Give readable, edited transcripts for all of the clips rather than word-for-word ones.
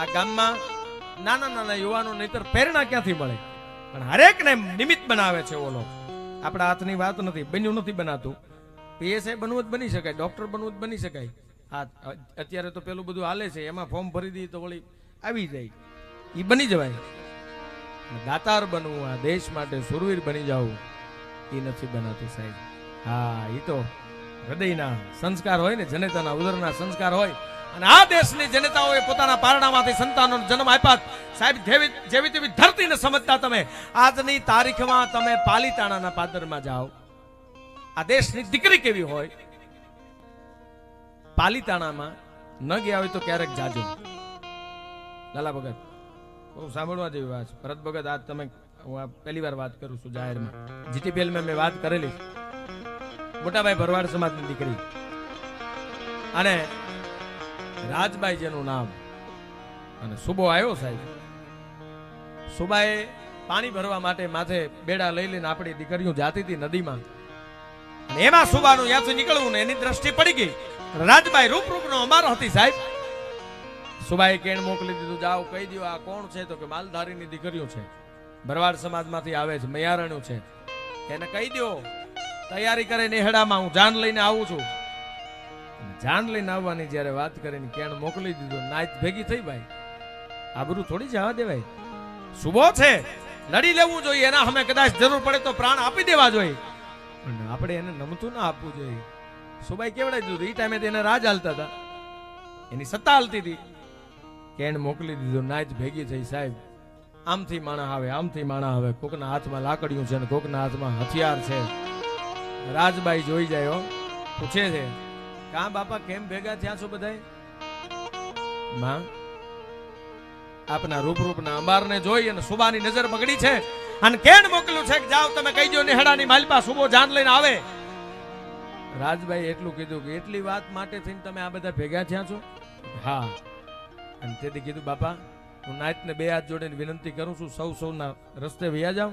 આ ગામમાં નાના નાના યુવાનો નહીતર પ્રેરણા ક્યાંથી મળે? પણ હરેકને નિમિત્ત બનાવે છે ઓલો. આપણા હાથની વાત નથી, બન્યું નથી બનાતું. પીએસઆઈ બનવું જ બની શકાય, ડોક્ટર બનવું જ બની શકાય. હા, અત્યારે તો પેલું બધું હાલે છે, એમાં ફોર્મ ભરી દઈએ તો વળી આવી જાય, એ બની જવાય. દાતાર બનવું, આ દેશ માટે સુરવીર બની જવું, એ નથી બનાતું સાહેબ. હા, એ તો હૃદયના સંસ્કાર હોય ને, જનતાના ઉદરના સંસ્કાર હોય. અને આ દેશની જનતાઓએ પોતાના પારણામાંથી સંતાનોનો જન્મ આપ્યા સાહેબ. જેવી તેવી ધરતીને સમજતા તમે આજની તારીખમાં તમે પાલીતાણાના પાદરમાં જાઓ, આ દેશની દીકરી કેવી હોય. પાલીતાણામાં ન ગયા હોય તો ક્યારેક જાજો. લાલા ભગત, બહુ સાંભળવા જેવી વાત. ભરત ભગત, આજ તમે, હું આ પહેલી વાર વાત કરું છું જાહેરમાં. જીટીપીએલ મેં વાત કરેલી. મોટાભાઈ ભરવાડ સમાજની દીકરી અને રાજભાઈ જેનું નામ, અને સુબો આવ્યો સાહેબ. સુબાએ પાણી ભરવા માટે માથે બેડા લઈ લઈને આપણી દીકરીઓ જાતી હતી નદીમાં, અને એમાં સુબાનું ત્યાંથી નીકળવું ને એની દ્રષ્ટિ પડી ગઈ. રાજભાઈ રૂપનો અમારો હતી સાહેબ. સુબાએ કેણ મોકલી દીધું, જાઓ કહી દો આ કોણ છે? તો કે માલધારીની દીકરીઓ છે, ભરવાડ સમાજમાંથી આવે છે, મૈયારણ્યું છે, એને કહી દો તૈયારી કરે નેહડામાં, હું જાન લઈને આવું છું. જાન લઈને આવવાની જયારે વાત કરીને કેણ મોકલી દીધું, નાચ ભેગી થઈ ભાઈ. આબરૂ થોડી જવા દેવાય. સુબો છે, લડી લેવું જોઈએ, એના અમે કદાચ જરૂર પડે તો પ્રાણ આપી દેવા જોઈએ, પણ આપણે એને નમતું ના આપવું જોઈએ. સુબાઈ કેવડાવી દીધું. એ ટાઈમે તેને રાજ હાલતા હતા, એની સત્તા હાલતી હતી. કેણ મોકલી દીધું, નાચ ભેગી થઈ સાહેબ. આમથી માણા આવે, આમથી માણા આવે. કોકના હાથમાં લાકડીયું છે ને કોકના હાથમાં હથિયાર છે. રાજબાઈ જોઈ જાય, પૂછે છે, કા બાપા કેમ ભેગા થયા છો બધાય? માં, આપના રૂપના અંબારને જોઈ અને સુબાની નજર બગડી છે, અને કેણ મોકલ્યું છે કે જાઓ તમે કહી દો નેહડાની માલપા સુબો જાન લઈને આવે. રાજભાઈ એટલું કીધું કે એટલી વાત માટે થઈને તમે આ બધા ભેગા થયા છો? હા. અને તેથી કીધું, બાપા હું નાયતને બે હાથ જોડીને વિનંતી કરું છું, સૌના રસ્તે વયા જાવ,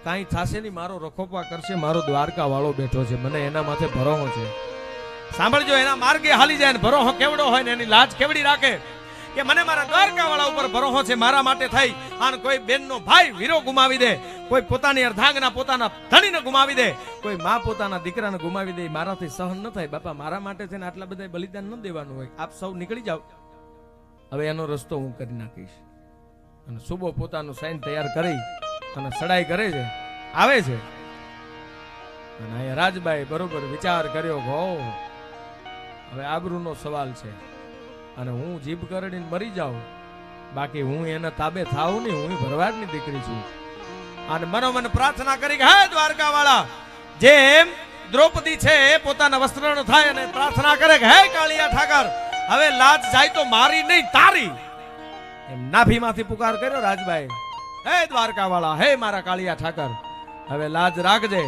કાંઈ થશે નહીં, મારો રખોપા કરશે, મારો દ્વારકા વાળો બેઠો છે, મને એના માથે ભરોહો છે. સાંભળજો, એના માર્ગે હાલી જાય ને ભરોહો કેવડો હોય ને એની લાજ કેવડી રાખે કે મને મારા દ્વારકા વાળા ઉપર ભરોહો છે, મારા માટે થઈ અને કોઈ બેનનો ભાઈ વીરો ગુમાવી દે, કોઈ પોતાની અર્ધાંગના પોતાના ધણીને ગુમાવી દે, કોઈ માં પોતાના દીકરાને ગુમાવી દે, મારાથી સહન ન થાય. બાપા મારા માટે થઈને આટલા બધા બલિદાન ન દેવાનું હોય. આપ સૌ નીકળી જાઓ, હવે એનો રસ્તો હું કરી નાખીશ. અને સુબો પોતાનું સાઈન તૈયાર કરી અને સડાઈ કરે છે, આવે છે. અને અહીંયા રાજબાઈ બરોબર વિચાર કર્યો, હો હવે આબરૂનો સવાલ છે, અને હું જીભ કરડીને મરી જાઉં, બાકી હું એના તાબે થાવ નહીં. હું ભરવાડની દીકરી છું. અને મનોમન પ્રાર્થના કરી કે હે દ્વારકા વાળા, જેમ દ્રૌપદી છે એ પોતાના વસ્ત્રનો થાય અને પ્રાર્થના કરે કે હે કાળિયા ઠાકર, હવે લાજ જાય તો મારી નહીં તારી, એમ નાભીમાંથી પુકાર કર્યો રાજબાઈ. હે દ્વારકા વાળા, હે મારા કાળિયા ઠાકર, હવે લાજ રાખજે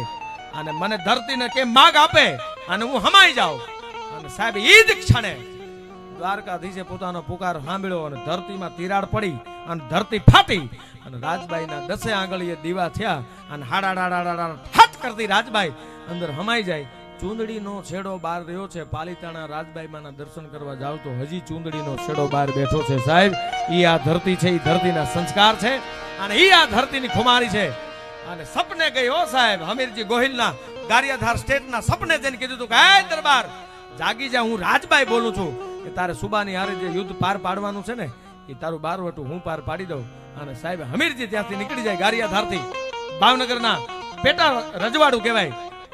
અને મને ધરતીને કેમ માગ આપે અને હું હમાઈ જાઉં. અને સાહેબ ઈ જ ક્ષણે દ્વારકાધીશે પોતાનો પુકાર સાંભળ્યો અને ધરતીમાં તિરાડ પડી અને ધરતી ફાટી અને રાજબાઈના 10 આંગળીએ દીવા થયા અને હાડા ઠાટ કરતી રાજબાઈ અંદર હમાઈ જાય. ચૂંદડીનો છેડો બહાર રહ્યો છે. પાલીતાણા રાજબાઈમાના દર્શન કરવા જાવ તો હજી ચૂંદડીનો છેડો બહાર બેઠો છે. સાહેબ ઈ આ ધરતી છે, ઈ ધરતીના સંસ્કાર છે અને ઈ આ ધરતીની ખુમારી છે. અને સપને ગઈ હો સાહેબ, હમીરજી ગોહિલના ગારિયાધાર સ્ટેટના સપને જઈને કીધું હતું કે હે દરબાર જાગી જા, હું રાજબાઈ બોલું છું કે તારે સુબાની હારે જે યુદ્ધ પાર પાડવાનું છે ને એ તારું બારવટું હું પાર પાડી દઉં. અને સાહેબ હમીરજી ત્યાંથી નીકળી જાય, ગારિયાધારથી ભાવનગરના પેટા રજવાડું કહેવાય,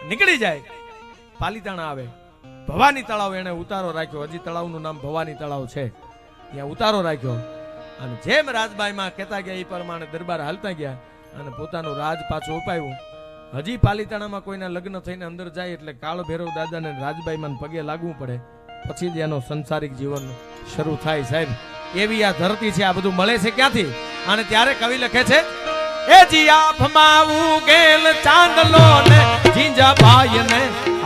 નીકળી જાય, પાલીતાણા આવે. ભવાની તળાવ એને ઉતારો રાખ્યો, હજી તળાવનું નામ ભવાની તળાવ છે, ત્યાં ઉતારો રાખ્યો. અને જેમ રાજબાઈમાં કહેતા ગયા એ પ્રમાણે દરબાર હાલતા ગયા અને પોતાનું રાજ પાછું અપાયું. હજી પાલીતાણામાં કોઈના લગ્ન થઈને અંદર જાય એટલે કાળ ભૈરવ દાદાને રાજબાઈમાં પગે લાગવું પડે, પછી જ એનો સંસારિક જીવન શરૂ થાય. સાહેબ એવી આ ધરતી છે, આ બધું મળે છે ક્યાંથી? અને ત્યારે કવિ લખે છે, એ જીયા ભમાવું ગેલ ચાંદલો ને જીંજાબાઈ ને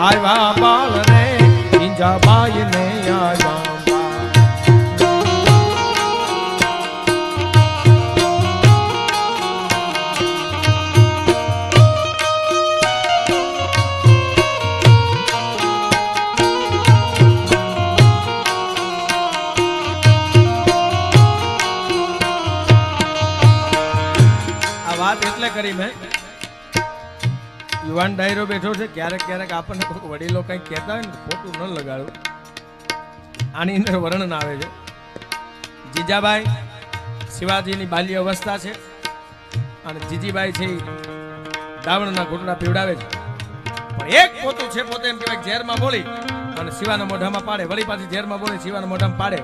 આવ્યા બાળ રે, જીંજાબાઈ ને આવ્યા. વાત એટલે કરી મેં યુવાન ડાયરો બેઠો છે ક્યારેક ક્યારેક આપણને કોઈ વડીલો કંઈક કહેતા હોય ને ખોટું ન લગાડવું આની અંદર વર્ણન આવે છે જીજાબાઈ શિવાજીની બાલ્ય અવસ્થા છે અને જીજીબાઈ છે ઈ દાવણના ઘૂંટડા પીવડાવે છે પણ એક પોતું છે પોતે એમ કહેવાય ઝેરમાં બોલી અને શિવાના મોઢામાં પાડે વળી પાછી ઝેરમાં બોલી શિવાના મોઢામાં પાડે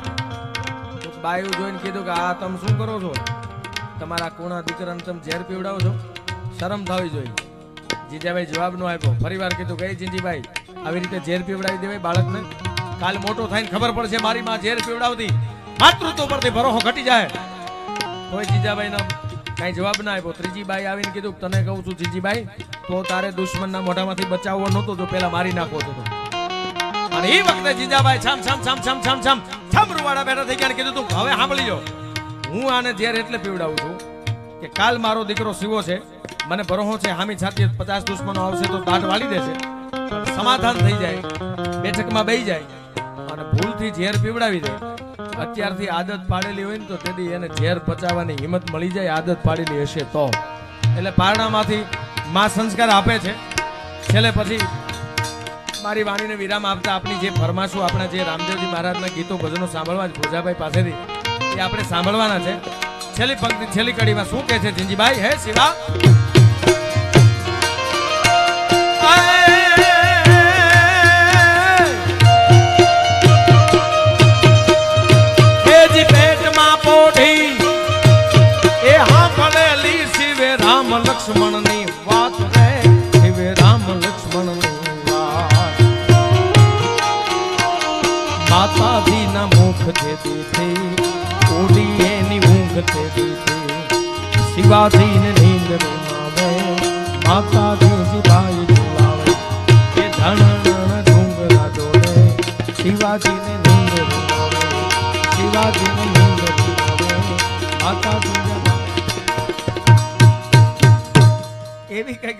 તો બાયું જોઈને કીધું કે આ તમે શું કરો છો તમારા કોણા દીકરાને તમે ઝેર પીવડાવો છો શરમ થવી જોઈએ જીજાભાઈ જવાબ નો આપ્યો ફરીવાર કીધું કે જીજીભાઈ આવી રીતે ઝેર પીવડાવી દેવાય બાળકને કાલ મોટો થઈને ખબર પડશે મારી માં ઝેર પીવડાવતી માતૃત્વ પરથી ભરોસો ઘટી જાય કોઈ જીજાભાઈ ના કઈ જવાબ ના આપ્યો ત્રીજી બાઈ આવીને કીધું તને કહું છું જીજીભાઈ તો તારે દુશ્મનના મોઢામાંથી બચાવવો નહોતો તો પેલા મારી નાખવો હતો અને એ વખતે જીજાભાઈ છામ છામ છામ છામ છામ છામ છામ રૂવાડા બેઠા થઈ ગયા કીધું તું હવે સાંભળી લો હું આને ઝેર એટલે પીવડાવું છું કે કાલ મારો દીકરો શિવો છે મને ભરોસો છે હામી છાતી 50 દુશ્મનો આવશે તો દાઢ વાળી દેશે સમાધાન થઈ જાય બેઠકમાં બેહી જાય અને ભૂલથી ઝેર પીવડાવી દે અત્યારથી આદત પાડેલી હોય ને તો તેથી એને ઝેર પચાવવાની હિંમત મળી જાય આદત પાડેલી હશે તો એટલે પારણામાંથી માં સંસ્કાર આપે છે છેલ્લે પછી મારી વાણીને વિરામ આપતા આપણી જે ફરમાશું આપણા જે રામદેવજી મહારાજના ગીતો ભજનો સાંભળવા જ ભોજાભાઈ પાસેથી એ આપણે સાંભળવાના છે છેલ્લી પંક્તિ છેલ્લી કડીમાં શું કહે છે જીંજીભાઈ હે શિવા લક્ષ્મણની વાત રે શિવે રામ લક્ષ્મણની વાત માતાજીના મુખ છે દીધી ઓડી એની ઊંઘ છે દીધી શિવાજીને નીંદ આવે માતાજી ભાઈ બોલાવે એ ધણ ડુંગરા જોડે શિવાજીને નીંદ આવે શિવાજીને નીંદ આવે માતાજી એવી કઈક